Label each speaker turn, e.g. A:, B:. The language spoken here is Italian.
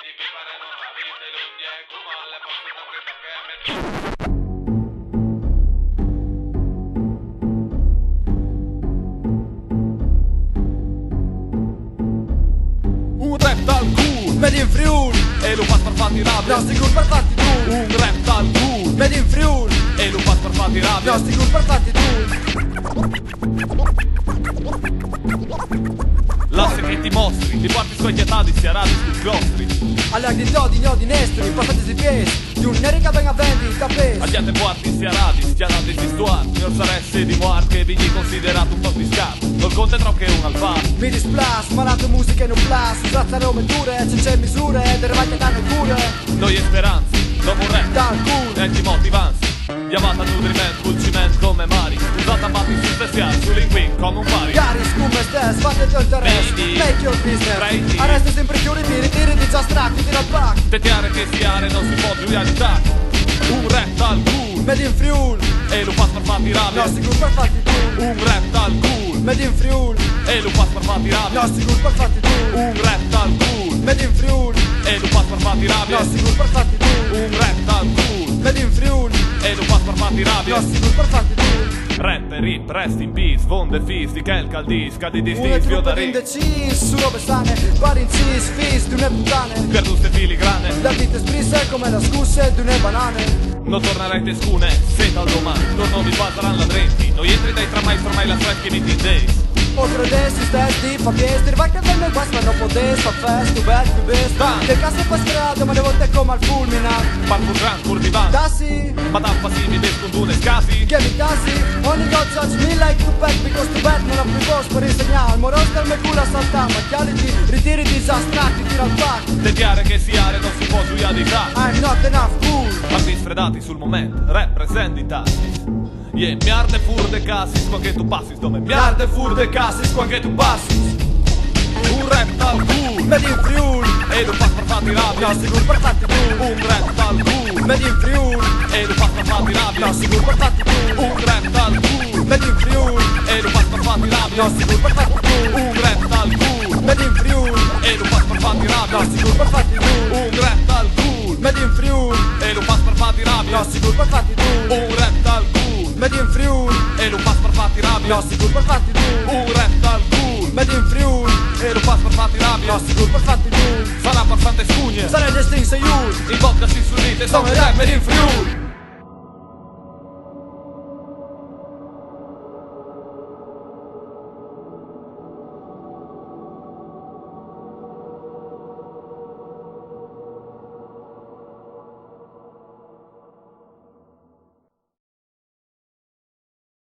A: di pipare non avete l'unghie come alle poste non credo che me.
B: Un rap dal cool,
C: Made in Friuli,
B: e lo fas per farti rabbia.
C: nostri cool per fatti tu.
B: Un rap dal cool,
C: Made in Friuli,
B: e lo fas per farti rabbia.
C: nostri cool per fatti tu.
B: L'asse che ti mostri, ti porti scoglietati, sia radi sul glostri.
C: Allegri dodi, gnodi, nestri, passati sui piedi. Di un'erica ben a vendi, tapesi.
B: Abbiate porti, sia radi, stianati di stuar. Non sareste di muar che vi considerato un po' di scarto. Non conta troppo che un alfa.
C: Mi displas, malato musica in un plus. Usate robe dure, c'è misure, derivate danno cure.
B: Noi e speranze, dopo un rap,
C: Dal cool,
B: e ti motivanza. Chiamata nutrimento, pulciment come mari. Usata mappi sul speciale, su LinkedIn come un pari.
C: cari, scume, stess, fate il tuo interesse.
B: Vedi?
C: Make your business.
B: Prendi.
C: Arresti sempre chiudi, ritiri di già stratti, tira il pack.
B: Tetiare che stiare non si può più realizzare. Un rap dal cool,
C: Made in Friuli,
B: e lo fas per farti rabbia.
C: nostri cool per fatti tu.
B: Un rap dal cool,
C: Made in Friuli,
B: e lo fas per farti rabbia.
C: nostri cool per fatti tu.
B: Un rap dal cool,
C: Made in Friuli,
B: e lo fas per farti rabbia.
C: nostri cool per fatti tu.
B: Un rap dal cool,
C: Made in Friuli,
B: e lo fas per farti rabbia.
C: nostri cool per fatti tu.
B: Rapper, hip, rest in peace, von de fist, di kel caldis, cadi di
C: Una
B: stis,
C: truppa di
B: fiodari.
C: indecisi, su robe sane, vari incis, fis, di une puttane.
B: Per tutte filigrane,
C: La vita espressa come la scusa di une banane.
B: non tornerete scune, seta al domani, non vi passeranno ladrenti. Noi entri dai tramai, formai la strada che mi days.
C: Oltre adesso stess di fa fiesti, rivacca del mio guas, ma non potessi fa fest, tu bet, tu best.
B: Bang.
C: Che cazzo fa strada, ma le volte come al fulminante.
B: Parkour gran, pur di van,
C: Da sì,
B: ma da passivi ves con dune scasi.
C: che mi casi, only God judge me like to bet, because to bet non ha più voce per insegnare. Il moros del mio culo a saltare, macchialiti, ritiri disastrati, tira il pack.
B: Tetiare che siare non si può giuiadità.
C: I'm not enough cool.
B: Parti sfredati sul momento, rappresenti tassis. Yeah, miarde fur de cassis, qua che tu passis, dove miarde fur de cassis, qua che tu passis. Un rap dal cool,
C: Made in Friuli,
B: e lo fas per farti rabbia.
C: nostri cool per fatti tu.
B: Un rap dal cool,
C: Made in Friuli,
B: e lo fas per farti rabbia.
C: nostri cool per fatti tu.
B: Un rap dal cool,
C: Made in Friuli,
B: e lo fas per farti rabbia.
C: nostri cool per fatti tu.
B: Un rap dal cool,
C: Made in Friuli,
B: e lo fas per farti rabbia.
C: nostri cool per fatti tu.
B: Un rap dal cool,
C: Made in Friuli,
B: e lo fas per farti rabbia.
C: nostri cool per fatti tu.
B: Un rap dal cool,
C: Made in Friuli,
B: e lo fas per farti rabbia.
C: nostri cool per fatti tu.
B: Un rap dal cool,
C: Made in Friuli,
B: e lo fas per farti rabbia.
C: nostri cool per fatti tu.
B: Sarà per tante spugne,
C: Sarei destinso io,
B: in bocca si sorride, sono i rapper in Friuli.